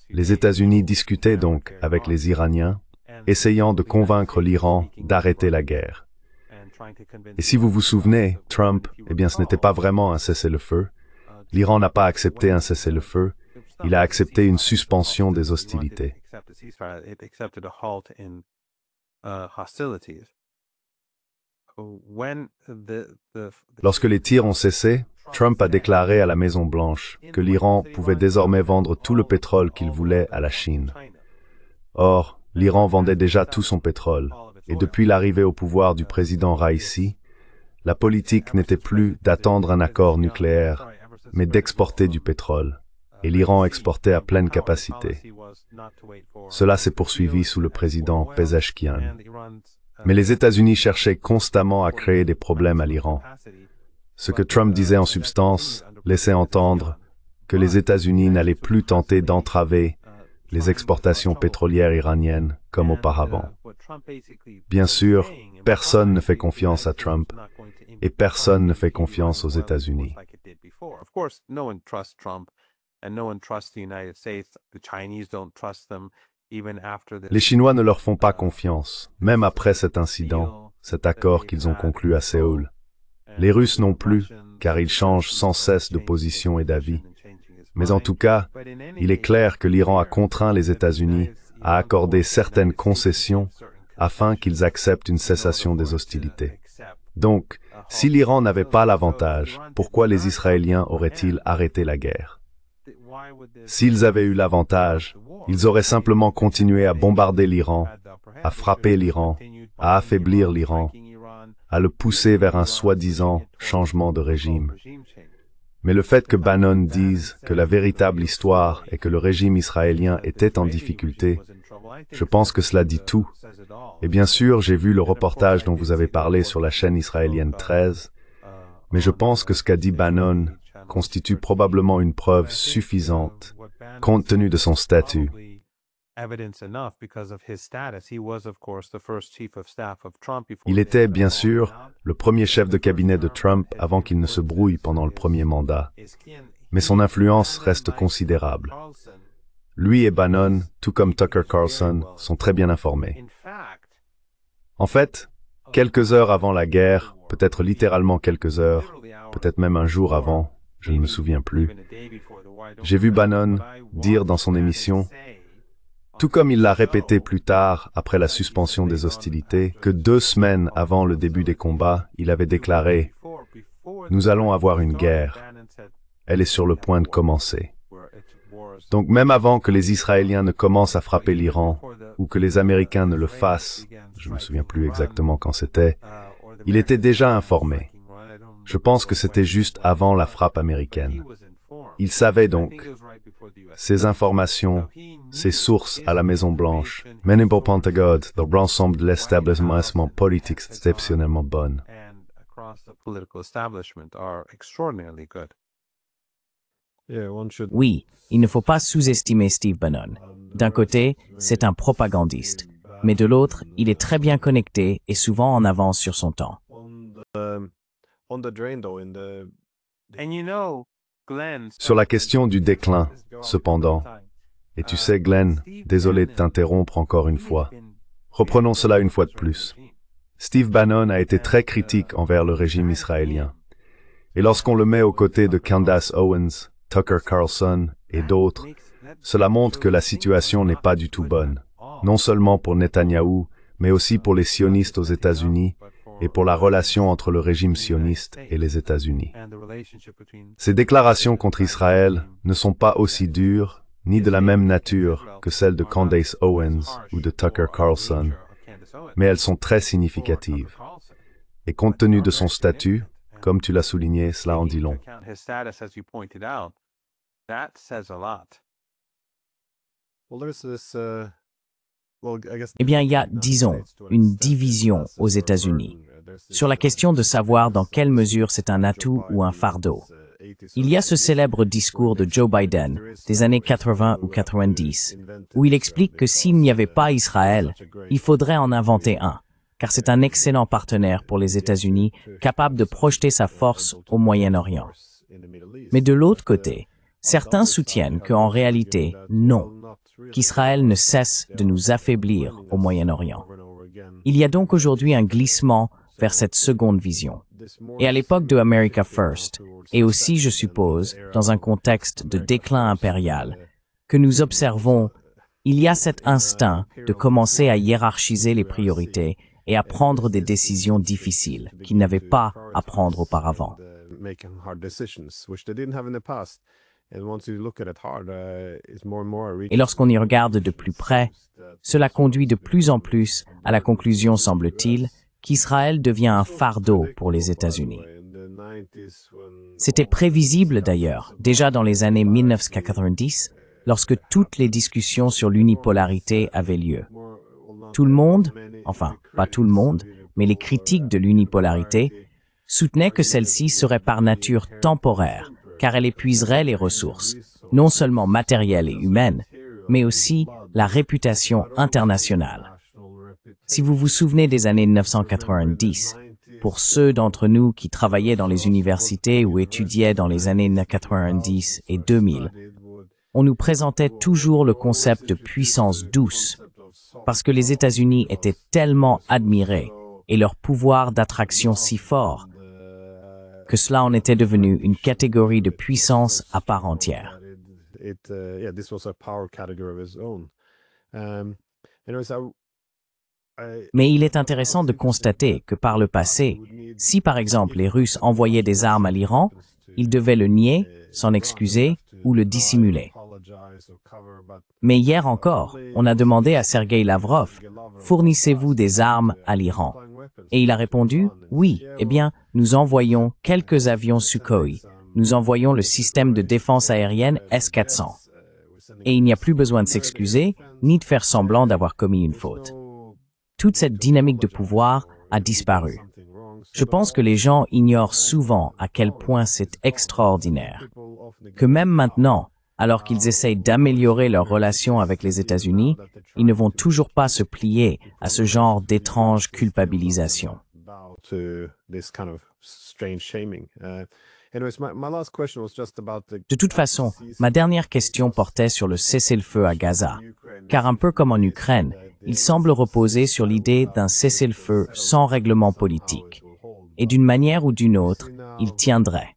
Les États-Unis discutaient donc avec les Iraniens, essayant de convaincre l'Iran d'arrêter la guerre. Et si vous vous souvenez, Trump, eh bien ce n'était pas vraiment un cessez-le-feu. L'Iran n'a pas accepté un cessez-le-feu, il a accepté une suspension des hostilités. Lorsque les tirs ont cessé, Trump a déclaré à la Maison-Blanche que l'Iran pouvait désormais vendre tout le pétrole qu'il voulait à la Chine. Or, l'Iran vendait déjà tout son pétrole, et depuis l'arrivée au pouvoir du président Raïssi, la politique n'était plus d'attendre un accord nucléaire, mais d'exporter du pétrole, et l'Iran exportait à pleine capacité. Cela s'est poursuivi sous le président Pezeshkian. Mais les États-Unis cherchaient constamment à créer des problèmes à l'Iran. Ce que Trump disait en substance laissait entendre que les États-Unis n'allaient plus tenter d'entraver les exportations pétrolières iraniennes comme auparavant. Bien sûr, personne ne fait confiance à Trump et personne ne fait confiance aux États-Unis. Les Chinois ne leur font pas confiance, même après cet incident, cet accord qu'ils ont conclu à Séoul. Les Russes non plus, car ils changent sans cesse de position et d'avis. Mais en tout cas, il est clair que l'Iran a contraint les États-Unis à accorder certaines concessions afin qu'ils acceptent une cessation des hostilités. Donc, si l'Iran n'avait pas l'avantage, pourquoi les Israéliens auraient-ils arrêté la guerre? S'ils avaient eu l'avantage, ils auraient simplement continué à bombarder l'Iran, à frapper l'Iran, à affaiblir l'Iran, à le pousser vers un soi-disant changement de régime. Mais le fait que Bannon dise que la véritable histoire est que le régime israélien était en difficulté, je pense que cela dit tout. Et bien sûr, j'ai vu le reportage dont vous avez parlé sur la chaîne israélienne 13, mais je pense que ce qu'a dit Bannon constitue probablement une preuve suffisante, compte tenu de son statut. Il était, bien sûr, le premier chef de cabinet de Trump avant qu'il ne se brouille pendant le premier mandat. Mais son influence reste considérable. Lui et Bannon, tout comme Tucker Carlson, sont très bien informés. En fait, quelques heures avant la guerre, peut-être littéralement quelques heures, peut-être même un jour avant, je ne me souviens plus, j'ai vu Bannon dire dans son émission, tout comme il l'a répété plus tard, après la suspension des hostilités, que 2 semaines avant le début des combats, il avait déclaré « Nous allons avoir une guerre. Elle est sur le point de commencer. » Donc même avant que les Israéliens ne commencent à frapper l'Iran, ou que les Américains ne le fassent, je ne me souviens plus exactement quand c'était, il était déjà informé. Je pense que c'était juste avant la frappe américaine. Il savait donc. Ces informations, ces sources à la Maison-Blanche, même au Pentagone, dans l'ensemble de l'établissement politique exceptionnellement bonnes. Oui, il ne faut pas sous-estimer Steve Bannon. D'un côté, c'est un propagandiste, mais de l'autre, il est très bien connecté et souvent en avance sur son temps. Sur la question du déclin, cependant, et tu sais, Glenn, désolé de t'interrompre encore une fois. Reprenons cela une fois de plus. Steve Bannon a été très critique envers le régime israélien. Et lorsqu'on le met aux côtés de Candace Owens, Tucker Carlson et d'autres, cela montre que la situation n'est pas du tout bonne, non seulement pour Netanyahou, mais aussi pour les sionistes aux États-Unis et pour la relation entre le régime sioniste et les États-Unis. Ces déclarations contre Israël ne sont pas aussi dures ni de la même nature que celles de Candace Owens ou de Tucker Carlson, mais elles sont très significatives. Et compte tenu de son statut, comme tu l'as souligné, cela en dit long. Eh bien, il y a, disons, une division aux États-Unis sur la question de savoir dans quelle mesure c'est un atout ou un fardeau. Il y a ce célèbre discours de Joe Biden des années 80 ou 90, où il explique que s'il n'y avait pas Israël, il faudrait en inventer un, car c'est un excellent partenaire pour les États-Unis, capable de projeter sa force au Moyen-Orient. Mais de l'autre côté, certains soutiennent qu'en réalité, non, qu'Israël ne cesse de nous affaiblir au Moyen-Orient. Il y a donc aujourd'hui un glissement vers cette seconde vision. Et à l'époque de America First, et aussi, je suppose, dans un contexte de déclin impérial, que nous observons, il y a cet instinct de commencer à hiérarchiser les priorités et à prendre des décisions difficiles qu'ils n'avaient pas à prendre auparavant. Et lorsqu'on y regarde de plus près, cela conduit de plus en plus à la conclusion, semble-t-il, qu'Israël devient un fardeau pour les États-Unis. C'était prévisible d'ailleurs, déjà dans les années 1990, lorsque toutes les discussions sur l'unipolarité avaient lieu. Tout le monde, enfin, pas tout le monde, mais les critiques de l'unipolarité, soutenaient que celle-ci serait par nature temporaire, car elle épuiserait les ressources, non seulement matérielles et humaines, mais aussi la réputation internationale. Si vous vous souvenez des années 1990, pour ceux d'entre nous qui travaillaient dans les universités ou étudiaient dans les années 90 et 2000, on nous présentait toujours le concept de puissance douce, parce que les États-Unis étaient tellement admirés et leur pouvoir d'attraction si fort que cela en était devenu une catégorie de puissance à part entière. This was a power category of its own. Anyways, Mais il est intéressant de constater que par le passé, si par exemple les Russes envoyaient des armes à l'Iran, ils devaient le nier, s'en excuser ou le dissimuler. Mais hier encore, on a demandé à Sergei Lavrov, « Fournissez-vous des armes à l'Iran ?» Et il a répondu, « Oui, eh bien, nous envoyons quelques avions Sukhoi, nous envoyons le système de défense aérienne S-400. » Et il n'y a plus besoin de s'excuser, ni de faire semblant d'avoir commis une faute. Toute cette dynamique de pouvoir a disparu. Je pense que les gens ignorent souvent à quel point c'est extraordinaire. Que même maintenant, alors qu'ils essayent d'améliorer leurs relations avec les États-Unis, ils ne vont toujours pas se plier à ce genre d'étrange culpabilisation. De toute façon, ma dernière question portait sur le cessez-le-feu à Gaza, car un peu comme en Ukraine, il semble reposer sur l'idée d'un cessez-le-feu sans règlement politique. Et d'une manière ou d'une autre, il tiendrait.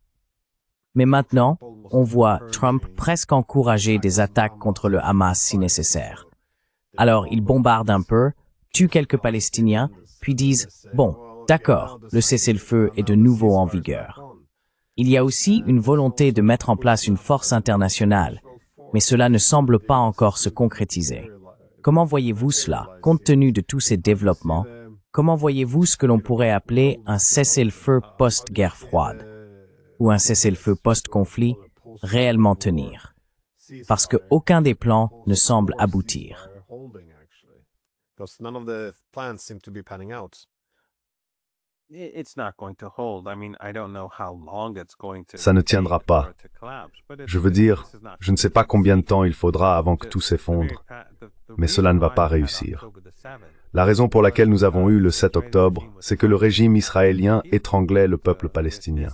Mais maintenant, on voit Trump presque encourager des attaques contre le Hamas si nécessaire. Alors, ils bombardent un peu, tuent quelques Palestiniens, puis disent « Bon, d'accord, le cessez-le-feu est de nouveau en vigueur ». Il y a aussi une volonté de mettre en place une force internationale, mais cela ne semble pas encore se concrétiser. Comment voyez-vous cela, compte tenu de tous ces développements? Comment voyez-vous ce que l'on pourrait appeler un cessez-le-feu post-guerre froide, ou un cessez-le-feu post-conflit réellement tenir? Parce qu'aucun des plans ne semble aboutir. Ça ne tiendra pas. Je veux dire, je ne sais pas combien de temps il faudra avant que tout s'effondre, mais cela ne va pas réussir. La raison pour laquelle nous avons eu le 7 octobre, c'est que le régime israélien étranglait le peuple palestinien.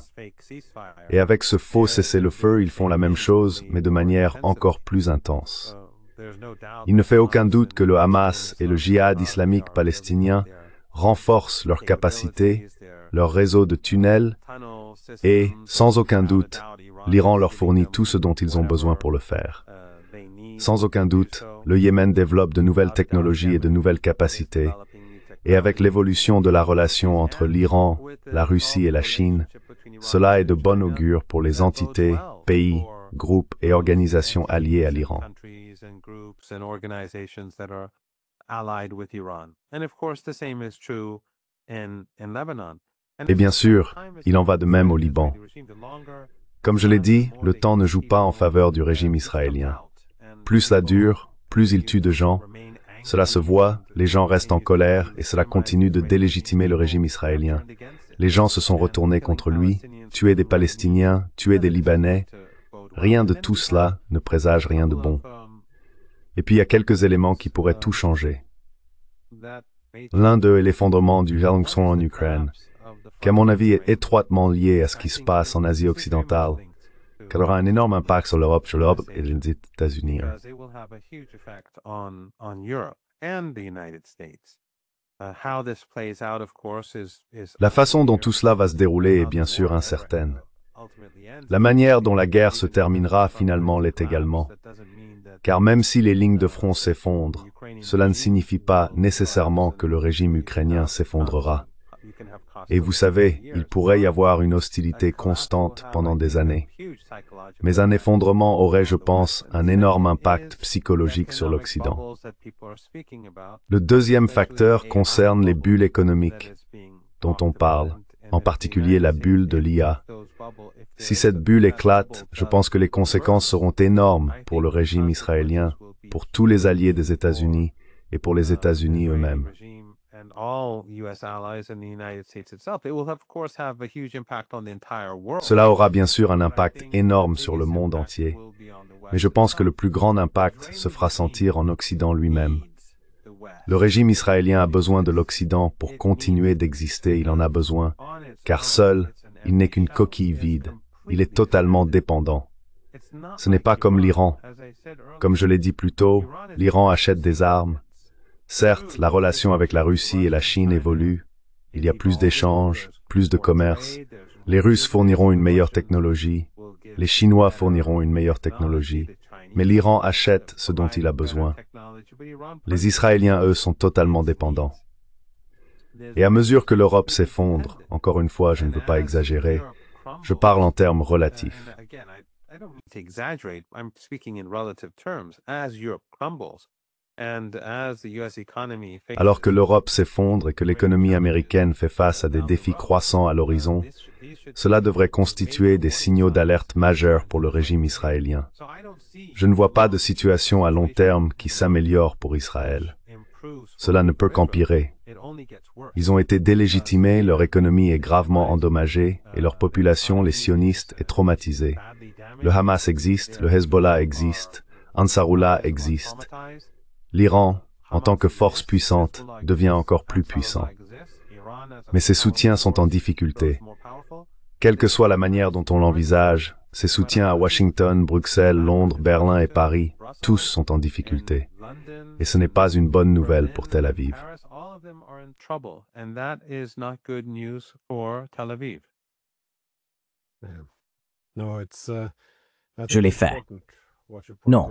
Et avec ce faux cessez-le-feu, ils font la même chose, mais de manière encore plus intense. Il ne fait aucun doute que le Hamas et le djihad islamique palestinien renforcent leurs capacités, leur réseau de tunnels, et, sans aucun doute, l'Iran leur fournit tout ce dont ils ont besoin pour le faire. Sans aucun doute, le Yémen développe de nouvelles technologies et de nouvelles capacités, et avec l'évolution de la relation entre l'Iran, la Russie et la Chine, cela est de bon augure pour les entités, pays, groupes et organisations alliés à l'Iran. Et bien sûr, il en va de même au Liban. Comme je l'ai dit, le temps ne joue pas en faveur du régime israélien. Plus cela dure, plus il tue de gens. Cela se voit, les gens restent en colère et cela continue de délégitimer le régime israélien. Les gens se sont retournés contre lui, tué des Palestiniens, tué des Libanais. Rien de tout cela ne présage rien de bon. Et puis il y a quelques éléments qui pourraient tout changer. L'un d'eux est l'effondrement du Hwangson en Ukraine, qui à mon avis est étroitement lié à ce qui se passe en Asie occidentale, qui aura un énorme impact sur l'Europe et les États-Unis. La façon dont tout cela va se dérouler est bien sûr incertaine. La manière dont la guerre se terminera finalement l'est également. Car même si les lignes de front s'effondrent, cela ne signifie pas nécessairement que le régime ukrainien s'effondrera. Et vous savez, il pourrait y avoir une hostilité constante pendant des années. Mais un effondrement aurait, je pense, un énorme impact psychologique sur l'Occident. Le deuxième facteur concerne les bulles économiques dont on parle, en particulier la bulle de l'IA. Si cette bulle éclate, je pense que les conséquences seront énormes pour le régime israélien, pour tous les alliés des États-Unis et pour les États-Unis eux-mêmes. Cela aura bien sûr un impact énorme sur le monde entier, mais je pense que le plus grand impact se fera sentir en Occident lui-même. Le régime israélien a besoin de l'Occident pour continuer d'exister, il en a besoin, car seul, il n'est qu'une coquille vide, il est totalement dépendant. Ce n'est pas comme l'Iran. Comme je l'ai dit plus tôt, l'Iran achète des armes. Certes, la relation avec la Russie et la Chine évolue, il y a plus d'échanges, plus de commerce. Les Russes fourniront une meilleure technologie, les Chinois fourniront une meilleure technologie, mais l'Iran achète ce dont il a besoin. Les Israéliens, eux, sont totalement dépendants. Et à mesure que l'Europe s'effondre, encore une fois, je ne veux pas exagérer, je parle en termes relatifs. Alors que l'Europe s'effondre et que l'économie américaine fait face à des défis croissants à l'horizon, cela devrait constituer des signaux d'alerte majeurs pour le régime israélien. Je ne vois pas de situation à long terme qui s'améliore pour Israël. Cela ne peut qu'empirer. Ils ont été délégitimés, leur économie est gravement endommagée et leur population, les sionistes, est traumatisée. Le Hamas existe, le Hezbollah existe, Ansarullah existe. L'Iran, en tant que force puissante, devient encore plus puissant. Mais ses soutiens sont en difficulté. Quelle que soit la manière dont on l'envisage, ses soutiens à Washington, Bruxelles, Londres, Berlin et Paris, tous sont en difficulté. Et ce n'est pas une bonne nouvelle pour Tel Aviv. Je l'ai fait. Non,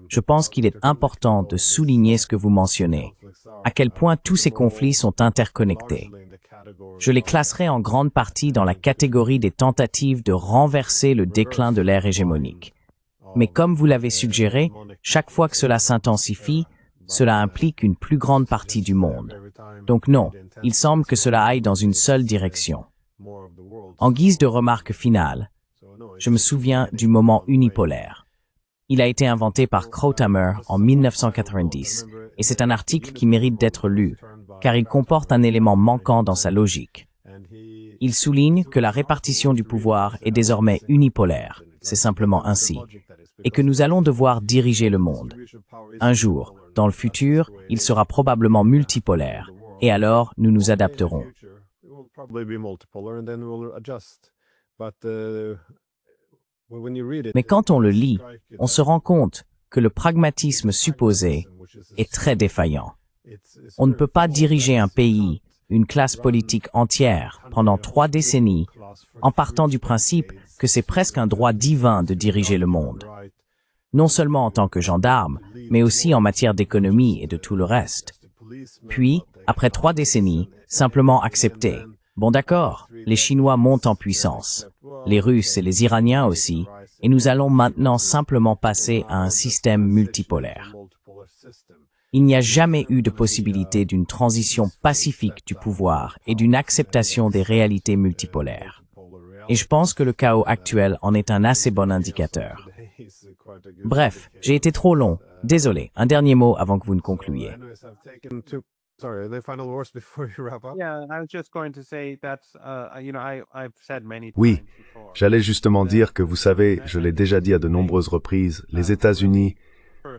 je pense qu'il est important de souligner ce que vous mentionnez, à quel point tous ces conflits sont interconnectés. Je les classerai en grande partie dans la catégorie des tentatives de renverser le déclin de l'ère hégémonique. Mais comme vous l'avez suggéré, chaque fois que cela s'intensifie, cela implique une plus grande partie du monde. Donc non, il semble que cela aille dans une seule direction. En guise de remarque finale, je me souviens du moment unipolaire. Il a été inventé par Krauthammer en 1990, et c'est un article qui mérite d'être lu, car il comporte un élément manquant dans sa logique. Il souligne que la répartition du pouvoir est désormais unipolaire, c'est simplement ainsi, et que nous allons devoir diriger le monde. Un jour, dans le futur, il sera probablement multipolaire, et alors nous nous adapterons. Mais quand on le lit, on se rend compte que le pragmatisme supposé est très défaillant. On ne peut pas diriger un pays, une classe politique entière, pendant 3 décennies, en partant du principe que c'est presque un droit divin de diriger le monde. Non seulement en tant que gendarme, mais aussi en matière d'économie et de tout le reste. Puis, après 3 décennies, simplement accepter. Bon d'accord, les Chinois montent en puissance, les Russes et les Iraniens aussi, et nous allons maintenant simplement passer à un système multipolaire. Il n'y a jamais eu de possibilité d'une transition pacifique du pouvoir et d'une acceptation des réalités multipolaires. Et je pense que le chaos actuel en est un assez bon indicateur. Bref, j'ai été trop long. Désolé, un dernier mot avant que vous ne concluiez. Oui, j'allais justement dire que vous savez, je l'ai déjà dit à de nombreuses reprises, les États-Unis,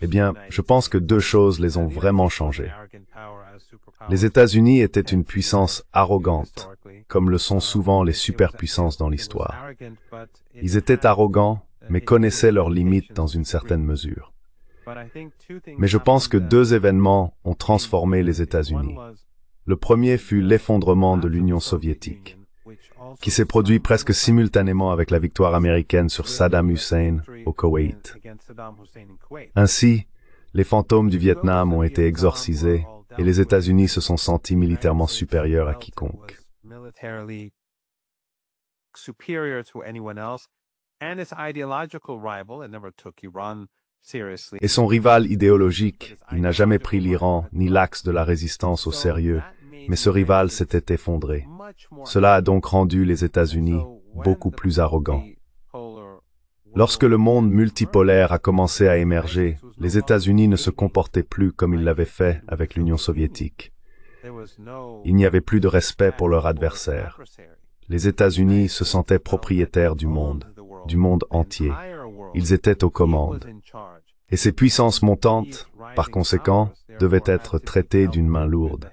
eh bien, je pense que 2 choses les ont vraiment changés. Les États-Unis étaient une puissance arrogante, comme le sont souvent les superpuissances dans l'histoire. Ils étaient arrogants, mais connaissaient leurs limites dans une certaine mesure. Mais je pense que 2 événements ont transformé les États-Unis. Le premier fut l'effondrement de l'Union soviétique, qui s'est produit presque simultanément avec la victoire américaine sur Saddam Hussein au Koweït. Ainsi, les fantômes du Vietnam ont été exorcisés et les États-Unis se sont sentis militairement supérieurs à quiconque. Et son rival idéologique, il n'a jamais pris l'Iran ni l'axe de la résistance au sérieux, mais ce rival s'était effondré. Cela a donc rendu les États-Unis beaucoup plus arrogants. Lorsque le monde multipolaire a commencé à émerger, les États-Unis ne se comportaient plus comme ils l'avaient fait avec l'Union soviétique. Il n'y avait plus de respect pour leur adversaire. Les États-Unis se sentaient propriétaires du monde entier. Ils étaient aux commandes. Et ces puissances montantes, par conséquent, devaient être traitées d'une main lourde.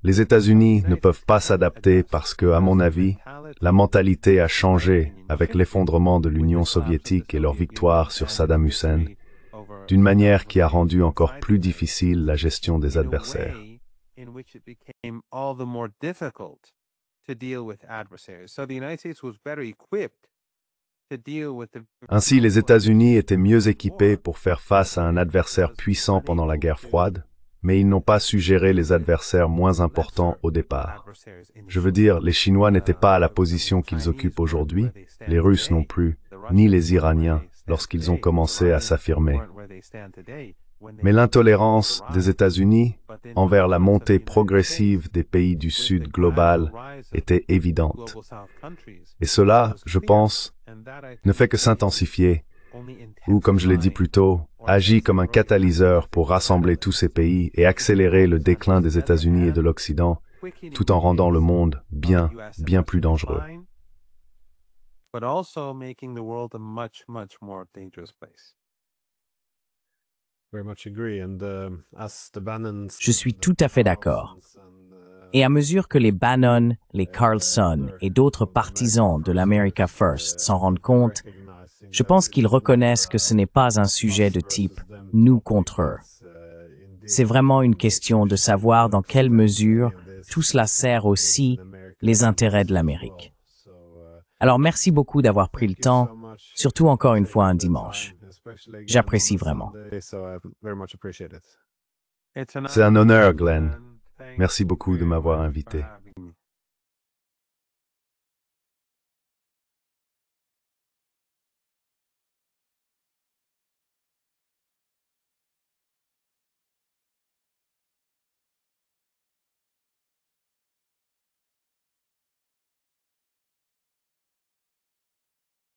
Les États-Unis ne peuvent pas s'adapter parce que, à mon avis, la mentalité a changé avec l'effondrement de l'Union soviétique et leur victoire sur Saddam Hussein, d'une manière qui a rendu encore plus difficile la gestion des adversaires. which it became all the more difficult to deal with adversaries. So the United States was better equipped to deal with the Ainsi, les États-Unis étaient mieux équipés pour faire face à un adversaire puissant pendant la guerre froide, mais ils n'ont pas su gérer les adversaires moins importants au départ. Je veux dire, les Chinois n'étaient pas à la position qu'ils occupent aujourd'hui, les Russes non plus, ni les Iraniens lorsqu'ils ont commencé à s'affirmer. Mais l'intolérance des États-Unis envers la montée progressive des pays du Sud global était évidente. Et cela, je pense, ne fait que s'intensifier, ou, comme je l'ai dit plus tôt, agit comme un catalyseur pour rassembler tous ces pays et accélérer le déclin des États-Unis et de l'Occident, tout en rendant le monde bien plus dangereux. But also making the world a much more dangerous place. Very much agree. And as the Bannons, Je suis tout à fait d'accord. Et à mesure que les Bannon, les Carlson et d'autres partisans de l'America First s'en rendent compte, je pense qu'ils reconnaissent que ce n'est pas un sujet de type « nous contre eux ». C'est vraiment une question de savoir dans quelle mesure tout cela sert aussi les intérêts de l'Amérique. Alors merci beaucoup d'avoir pris le temps, surtout encore une fois un dimanche. J'apprécie vraiment. C'est un honneur, Glenn. Merci beaucoup de m'avoir invité.